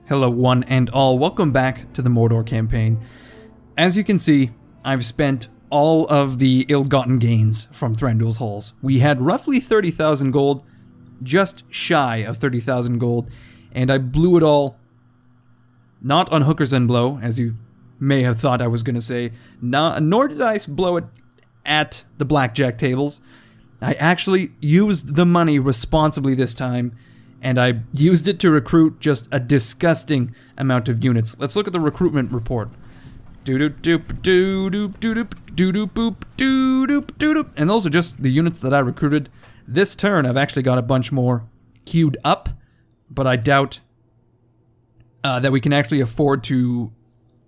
Hello one and all, welcome back to the Mordor campaign. As you can see, I've spent all of the ill-gotten gains from Thranduil's halls. We had roughly 30,000 gold, just shy of 30,000 gold, and I blew it all, not on hookers and blow, as you may have thought I was going to say, nor did I blow it at the blackjack tables. I actually used the money responsibly this time, and I used it to recruit just a disgusting amount of units. Let's look at the recruitment report. And those are just the units that I recruited. This turn, I've actually got a bunch more queued up, but I doubt that we can actually afford to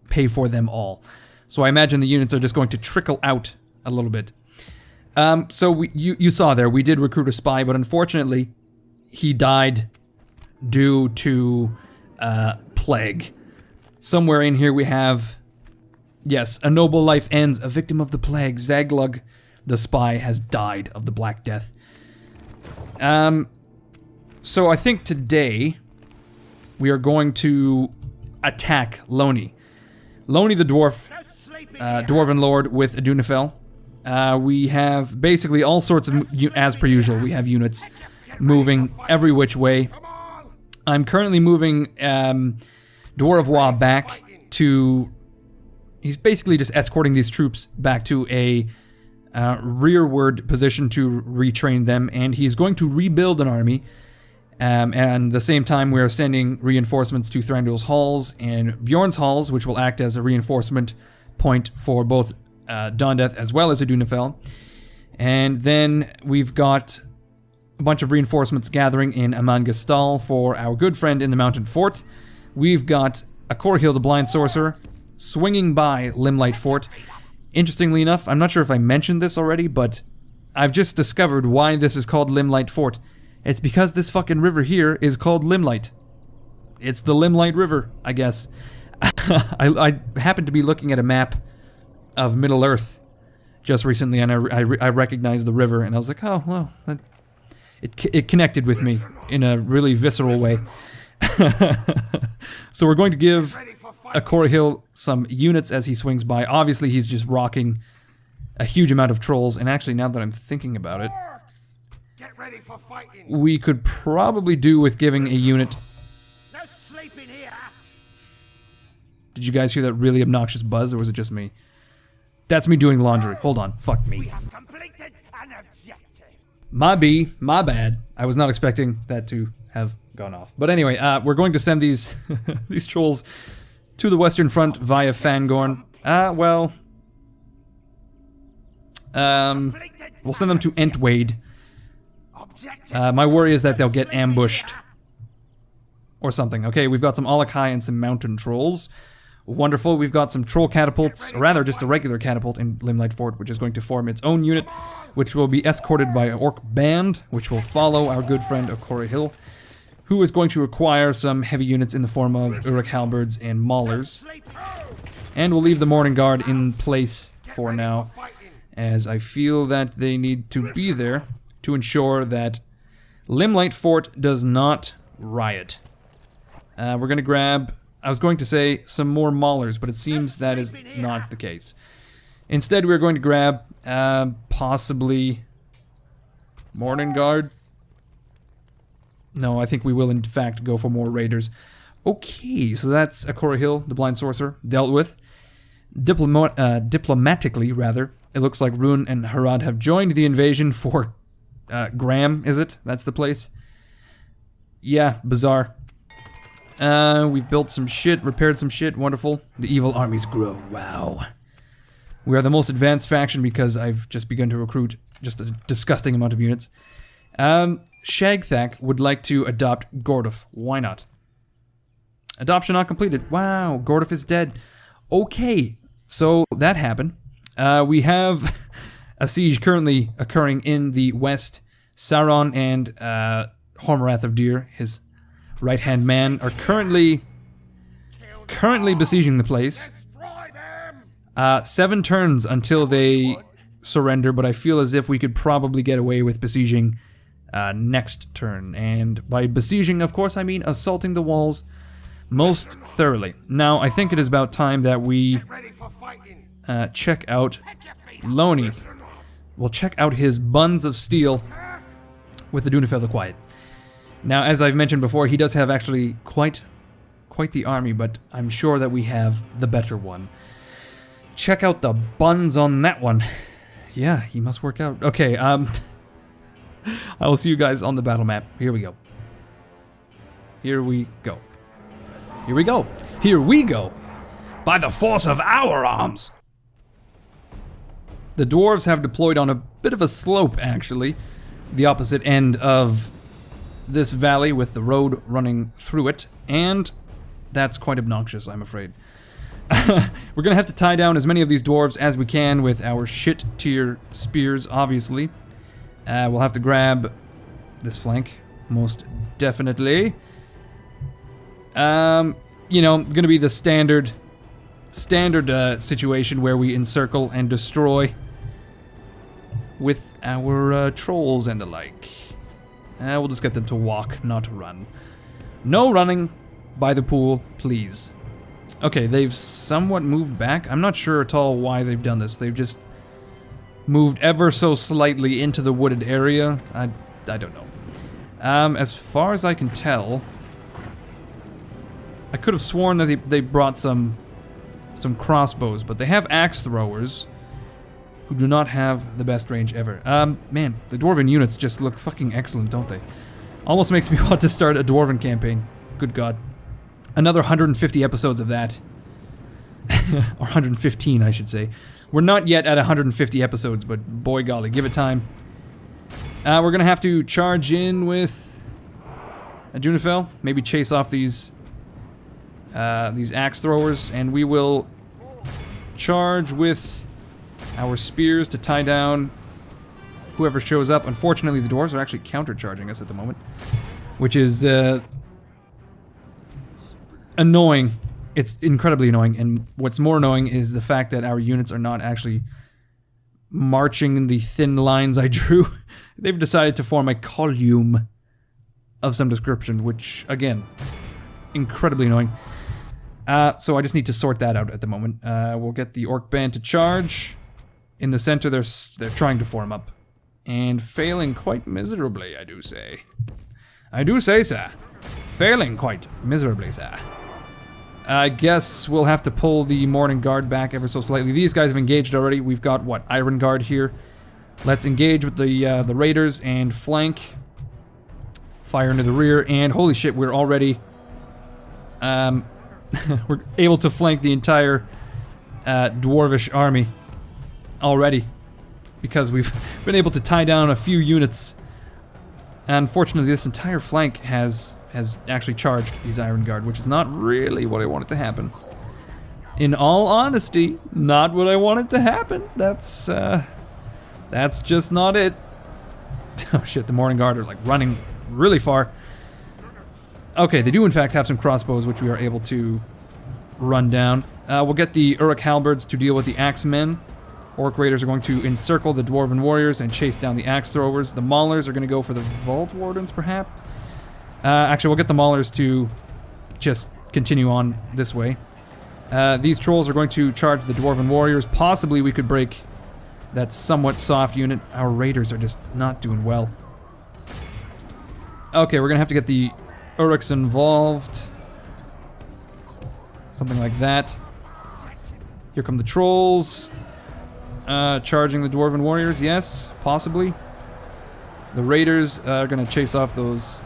pay for them all. So I imagine the units are just going to trickle out a little bit. So you saw there, we did recruit a spy, but unfortunately, he died due to plague. Somewhere in here we have, yes, a noble life ends, a victim of the plague. Zaglug, the spy, has died of the Black Death. So I think today we are going to attack Loni. Loni the dwarf, dwarven lord with Adunafel. We have basically all sorts of, as per usual, we have units moving every which way. I'm currently moving Dwarvois back to... He's basically just escorting these troops back to a rearward position to retrain them, and he's going to rebuild an army. And at the same time, we are sending reinforcements to Thranduil's halls and Bjorn's halls, which will act as a reinforcement point for both Dondeth as well as Adunafel. And then we've got a bunch of reinforcements gathering in Amangastal for our good friend in the mountain fort. We've got Akorhil the blind sorcerer swinging by Limelight Fort. Interestingly enough, I'm not sure if I mentioned this already, but I've just discovered why this is called Limelight Fort. It's because this fucking river here is called Limelight. It's the Limelight River, I guess. I happened to be looking at a map of Middle Earth just recently, and I recognized the river, and I was like, oh, well, it connected with me in a really visceral way. So we're going to give Akorhil some units as he swings by. Obviously, he's just rocking a huge amount of trolls, and actually, now that I'm thinking about it, Get ready for fighting. we could probably do with giving a unit... No sleeping here. Did you guys hear that really obnoxious buzz, or was it just me? That's me doing laundry. Hold on. Fuck me. We have completed an objective. My bad. I was not expecting that to have gone off. But anyway, we're going to send these these trolls to the Western Front via Fangorn. We'll send them to Entwade. My worry is that they'll get ambushed or something. Okay, we've got some Alakai and some mountain trolls. Wonderful. We've got some troll catapults, or rather just a regular catapult in Limelight Fort, which is going to form its own unit, which will be escorted by an orc band, which will follow our good friend Akorhil, who is going to require some heavy units in the form of Uruk halberds and maulers. And we'll leave the Morning Guard in place for now, as I feel that they need to be there to ensure that Limelight Fort does not riot. We're going to grab... I was going to say some more maulers, but it seems that is not the case. Instead, we're going to grab possibly Morning Guard. No, I think we will in fact go for more raiders. Okay, so that's Akorhil, the blind sorcerer, dealt with. Diplomatically, rather, it looks like Rune and Harad have joined the invasion for Graham, is it? That's the place? Yeah, bizarre. We've built some shit, repaired some shit, wonderful. The evil armies grow, wow. We are the most advanced faction because I've just begun to recruit just a disgusting amount of units. Shagthak would like to adopt Gorduf, why not? Adoption not completed, wow, Gorduf is dead. Okay, so that happened. We have a siege currently occurring in the west. Sauron and Hormarath of Deer, his right-hand man, are currently besieging the place. 7 turns until they surrender, but I feel as if we could probably get away with besieging next turn. And by besieging, of course, I mean assaulting the walls most thoroughly. Now, I think it is about time that we Get ready for fighting. check out Loney. We'll check out his buns of steel with the Dunefell the Quiet. Now, as I've mentioned before, he does have actually quite the army, but I'm sure that we have the better one. Check out the buns on that one. Yeah, he must work out. Okay, I will see you guys on the battle map. Here we go. Here we go. Here we go. Here we go. By the force of our arms. The dwarves have deployed on a bit of a slope, actually. The opposite end of this valley with the road running through it. And that's quite obnoxious, I'm afraid. We're going to have to tie down as many of these dwarves as we can with our shit tier spears, obviously. We'll have to grab this flank, most definitely. You know, going to be the standard situation where we encircle and destroy with our trolls and the like. We'll just get them to walk, not run. No running by the pool, please. Okay, they've somewhat moved back. I'm not sure at all why they've done this. They've just moved ever so slightly into the wooded area. I don't know. As far as I can tell, I could have sworn that they brought some crossbows, but they have axe throwers who do not have the best range ever. Man, the dwarven units just look fucking excellent, don't they? Almost makes me want to start a dwarven campaign. Good God. Another 150 episodes of that. Or 115, I should say. We're not yet at 150 episodes, but boy golly, give it time. We're gonna have to charge in with a Dunefell. Maybe chase off these axe throwers, and we will charge with our spears to tie down whoever shows up. Unfortunately, the dwarves are actually counter-charging us at the moment, which is annoying. It's incredibly annoying, and what's more annoying is the fact that our units are not actually marching in the thin lines I drew. They've decided to form a column of some description, which, again, incredibly annoying. So I just need to sort that out at the moment. We'll get the orc band to charge. In the center, they're trying to form up. And failing quite miserably, I do say. I do say, sir. Failing quite miserably, sir. I guess we'll have to pull the Morning Guard back ever so slightly. These guys have engaged already. We've got, what, Iron Guard here. Let's engage with the Raiders and flank. Fire into the rear, and holy shit, we're already... we're able to flank the entire dwarvish army already, because we've been able to tie down a few units. Unfortunately, this entire flank has actually charged these Iron Guard, which is not really what I wanted to happen. In all honesty, not what I wanted to happen. That's just not it. Oh shit, the Morning Guard are like running really far. Okay, they do in fact have some crossbows, which we are able to run down. We'll get the Uruk halberds to deal with the axemen. Orc raiders are going to encircle the dwarven warriors and chase down the axe throwers. The maulers are going to go for the vault wardens, perhaps. Actually, we'll get the maulers to just continue on this way. These trolls are going to charge the dwarven warriors. Possibly we could break that somewhat soft unit. Our raiders are just not doing well. Okay, we're going to have to get the Uruks involved. Something like that. Here come the trolls. Charging the dwarven warriors, yes, possibly. The raiders are going to chase off those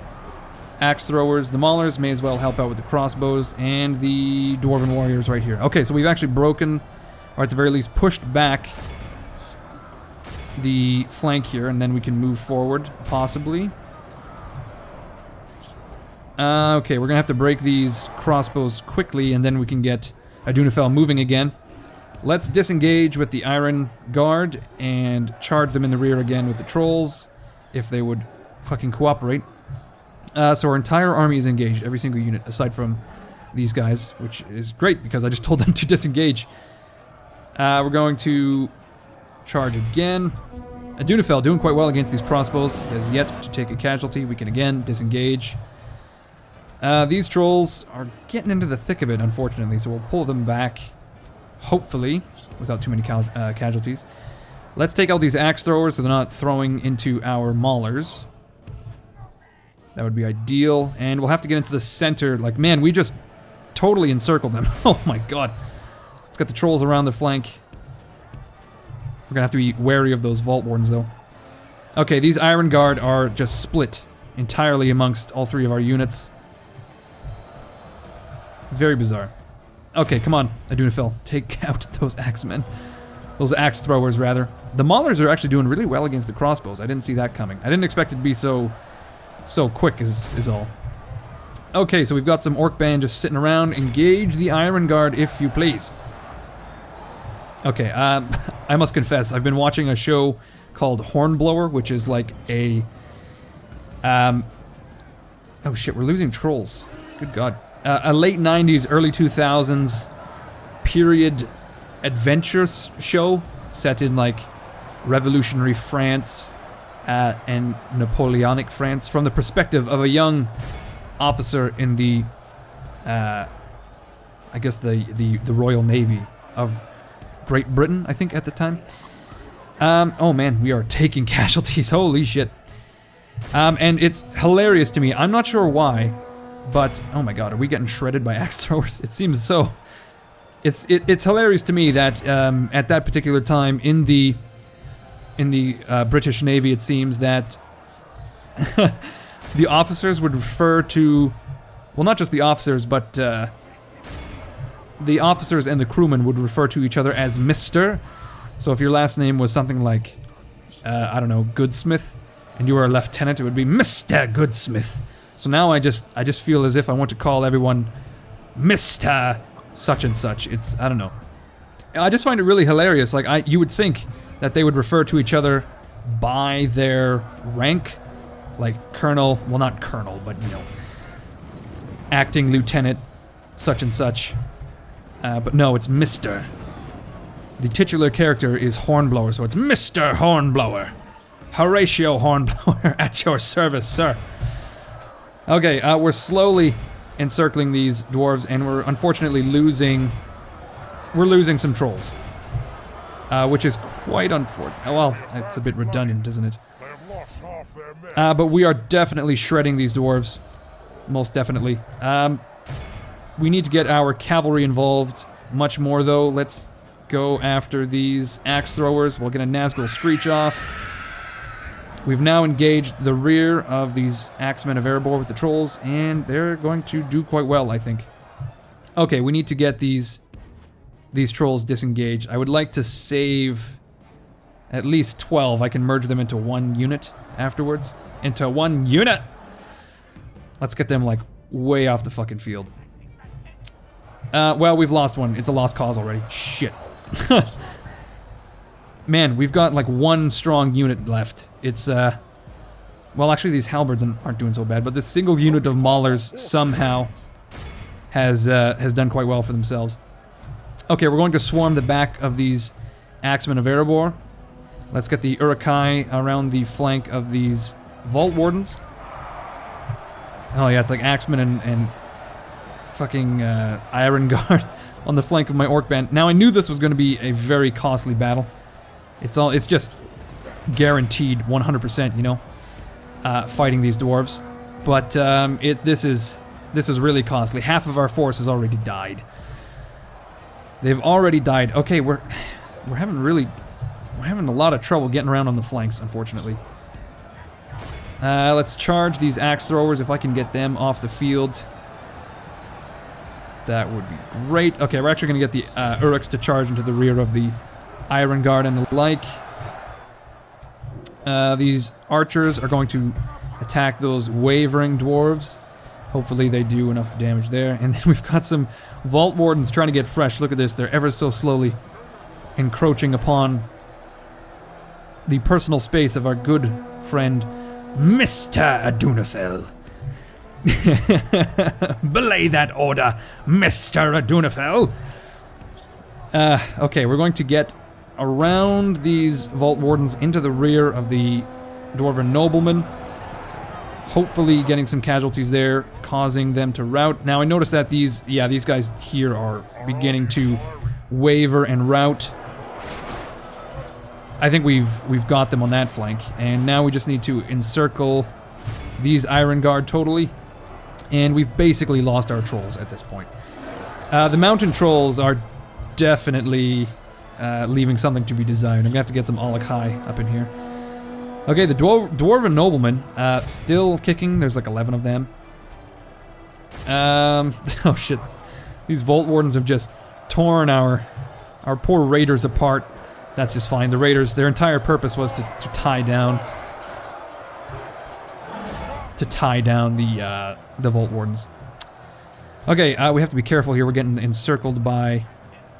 axe throwers. The maulers may as well help out with the crossbows, and the dwarven warriors right here. Okay, so we've actually broken, or at the very least pushed back the flank here, and then we can move forward, possibly. Okay, we're going to have to break these crossbows quickly, and then we can get a Dunefell moving again. Let's disengage with the Iron Guard and charge them in the rear again with the trolls, if they would fucking cooperate. So our entire army is engaged, every single unit, aside from these guys, which is great because I just told them to disengage. We're going to charge again. Dunefell doing quite well against these crossbows. He has yet to take a casualty. We can again disengage. These trolls are getting into the thick of it, unfortunately, so we'll pull them back, hopefully, without too many casualties. Let's take out these axe throwers so they're not throwing into our maulers. That would be ideal, and we'll have to get into the center. Like, man, we just totally encircled them. Oh my god. Let's get the trolls around the flank. We're gonna have to be wary of those Vault Wardens, though. Okay, these Iron Guard are just split entirely amongst all three of our units. Very bizarre. Okay, come on, Adunafil. Take out those axemen. Those axe throwers, rather. The Maulers are actually doing really well against the crossbows. I didn't see that coming. I didn't expect it to be so quick, is all. Okay, so we've got some Orc Band just sitting around. Engage the Iron Guard, if you please. Okay, I must confess, I've been watching a show called Hornblower, which is like a... oh shit, we're losing trolls. Good god. A late 90s, early 2000s period adventure show set in like revolutionary France and Napoleonic France from the perspective of a young officer in the I guess the Royal Navy of Great Britain, I think, at the time. Oh man, we are taking casualties. Holy shit. And it's hilarious to me. I'm not sure why, but oh my god, are we getting shredded by axe throwers? It seems so. It's hilarious to me that at that particular time in the British Navy, it seems that the officers would refer to, well, not just the officers, but the officers and the crewmen would refer to each other as Mr. So if your last name was something like, I don't know, Goodsmith, and you were a lieutenant, it would be Mr. Goodsmith. So now I just feel as if I want to call everyone Mr. such and such. It's, I don't know. I just find it really hilarious. Like, you would think that they would refer to each other by their rank, like Colonel, well, not Colonel, but, you know, acting lieutenant, such and such. But no, it's Mr. The titular character is Hornblower, so it's Mr. Hornblower. Horatio Hornblower at your service, sir. Okay, we're slowly encircling these dwarves, and we're unfortunately losing some trolls. Which is quite unfortunate. Well, it's a bit redundant, isn't it? But we are definitely shredding these dwarves. Most definitely. We need to get our cavalry involved much more, though. Let's go after these axe throwers. We'll get a Nazgul Screech off. We've now engaged the rear of these Axemen of Erebor with the trolls, and they're going to do quite well, I think. Okay, we need to get these trolls disengaged. I would like to save at least 12. I can merge them into one unit afterwards. Into one unit! Let's get them, like, way off the fucking field. Well, we've lost one. It's a lost cause already. Shit. Man, we've got, like, one strong unit left. It's, well, actually, these halberds aren't doing so bad, but this single unit of maulers somehow has done quite well for themselves. Okay, we're going to swarm the back of these Axemen of Erebor. Let's get the Uruk-hai around the flank of these Vault Wardens. Oh yeah, it's like Axemen and fucking Iron Guard on the flank of my Orc Band. Now, I knew this was going to be a very costly battle. It's just guaranteed 100%, you know, fighting these dwarves. But this is really costly. Half of our force has already died. They've already died. Okay, we're having a lot of trouble getting around on the flanks, unfortunately. Let's charge these axe throwers if I can get them off the field. That would be great. Okay, we're actually going to get the Uruks to charge into the rear of the Iron Guard and the like. These archers are going to attack those wavering dwarves. Hopefully they do enough damage there. And then we've got some Vault Wardens trying to get fresh. Look at this. They're ever so slowly encroaching upon the personal space of our good friend, Mr. Adunafil. Belay that order, Mr. Adunafil. Okay, we're going to get around these Vault Wardens into the rear of the Dwarven Noblemen. Hopefully getting some casualties there, causing them to rout. Now I noticed that these guys here are beginning to waver and rout. I think we've got them on that flank, and now we just need to encircle these Iron Guard totally, and we've basically lost our trolls at this point. The mountain trolls are definitely leaving something to be desired. I'm gonna have to get some Alakai up in here. Okay, the Dwarven Noblemen, still kicking. There's like 11 of them. Oh shit. These Vault Wardens have just torn our poor raiders apart. That's just fine. The raiders, their entire purpose was to tie down the Vault Wardens. Okay, we have to be careful here. We're getting encircled by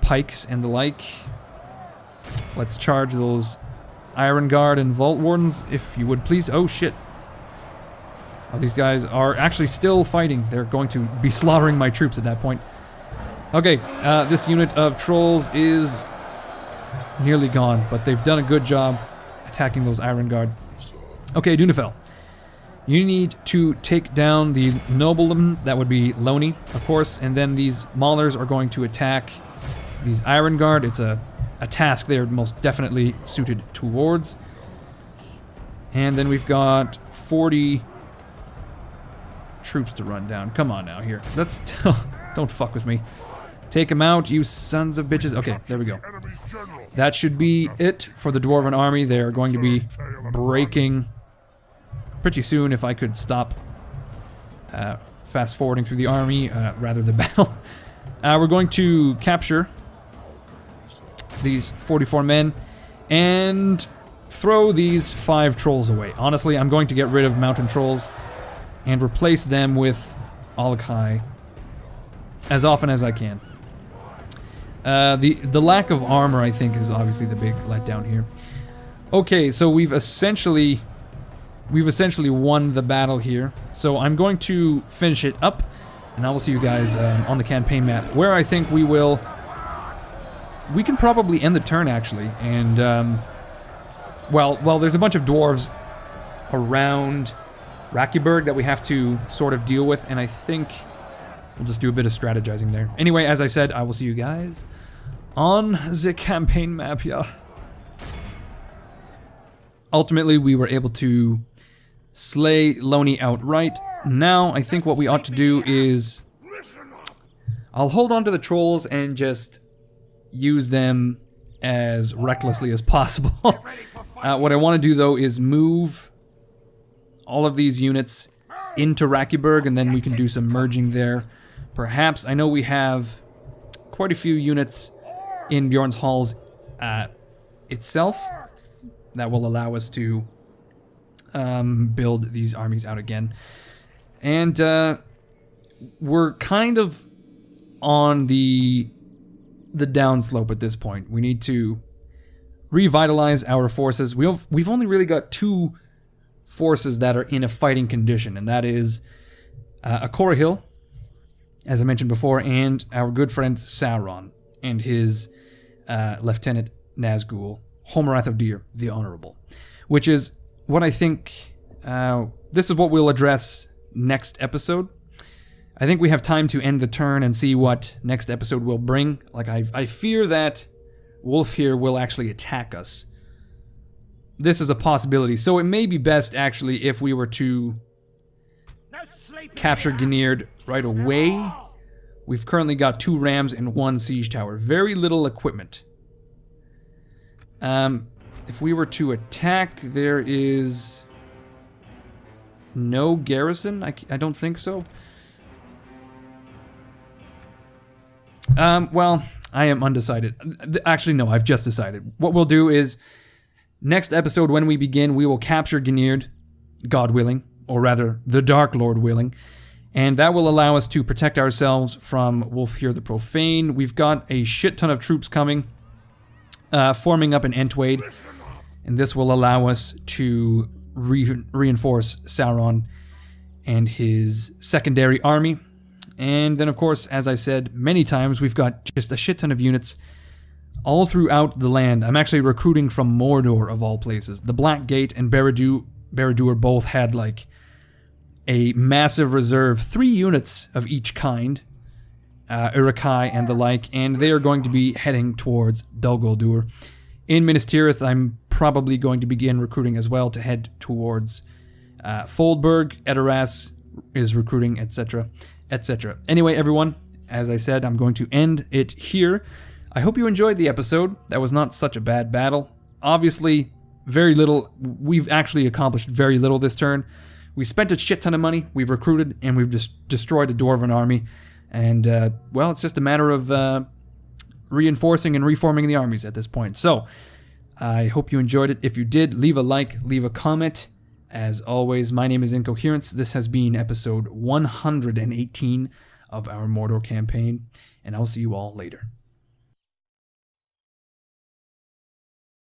pikes and the like. Let's charge those Iron Guard and Vault Wardens, if you would please. Oh shit. Oh, these guys are actually still fighting. They're going to be slaughtering my troops at that point. Okay, this unit of trolls is nearly gone, but they've done a good job attacking those Iron Guard. Okay, Dunefell. You need to take down the nobleman, that would be Loney, of course, and then these Maulers are going to attack these Iron Guard. It's a task they're most definitely suited towards. And then we've got 40 troops to run down. Come on now, here. Let's... Don't fuck with me. Take them out, you sons of bitches. Okay, there we go. That should be it for the Dwarven army. They are going to be breaking pretty soon if I could stop fast forwarding through the army rather than battle. We're going to capture these 44 men and throw these 5 trolls away. Honestly, I'm going to get rid of mountain trolls and replace them with Alakai as often as I can. The lack of armor, I think, is obviously the big letdown here. Okay, so we've essentially won the battle here. So I'm going to finish it up, and I will see you guys on the campaign map, where I think we can probably end the turn, actually. And, well, there's a bunch of dwarves around Rakiburg that we have to sort of deal with, and I think we'll just do a bit of strategizing there. Anyway, as I said, I will see you guys on the campaign map, yeah. Ultimately, we were able to slay Loney outright. Now, I think what we ought to do is... I'll hold on to the trolls and just use them as recklessly as possible. What I want to do, though, is move all of these units into Rakiburg, and then we can do some merging there. Perhaps, I know we have quite a few units in Bjorn's Halls itself that will allow us to build these armies out again. And we're kind of on the downslope at this point. We need to revitalize our forces. We've only really got 2 forces that are in a fighting condition, and that is Akora Hill, as I mentioned before, and our good friend Sauron and his Lieutenant Nazgul, Homorath of Deer, the Honorable, which is what I think, this is what we'll address next episode. I think we have time to end the turn and see what next episode will bring. Like, I fear that Wolf here will actually attack us. This is a possibility, so it may be best, actually, if we were to capture Gnird right away. We've currently got 2 rams and 1 siege tower. Very little equipment. If we were to attack, there is no garrison? I don't think so. Well, I am undecided. Actually, no, I've just decided. What we'll do is, next episode, when we begin, we will capture Gnird, God willing, or rather, the Dark Lord willing, and that will allow us to protect ourselves from Wolfheer the Profane. We've got a shit ton of troops coming, forming up an Emptied, and this will allow us to reinforce Sauron and his secondary army. And then, of course, as I said many times, we've got just a shit ton of units all throughout the land. I'm actually recruiting from Mordor, of all places. The Black Gate and Barad-dûr both had, like, a massive reserve, 3 units of each kind, Uruk-hai and the like, and they are going to be heading towards Dol Guldur. In Minas Tirith, I'm probably going to begin recruiting as well to head towards Foldberg. Edoras is recruiting, etc., etc. Anyway, everyone, as I said, I'm going to end it here. I hope you enjoyed the episode. That was not such a bad battle. Obviously, very little. We've actually accomplished very little this turn. We spent a shit ton of money. We've recruited, and we've just destroyed a Dwarven army. And, well, it's just a matter of reinforcing and reforming the armies at this point. So, I hope you enjoyed it. If you did, leave a like, leave a comment. As always, my name is Incoherence. This has been episode 118 of our Mordor campaign, and I'll see you all later.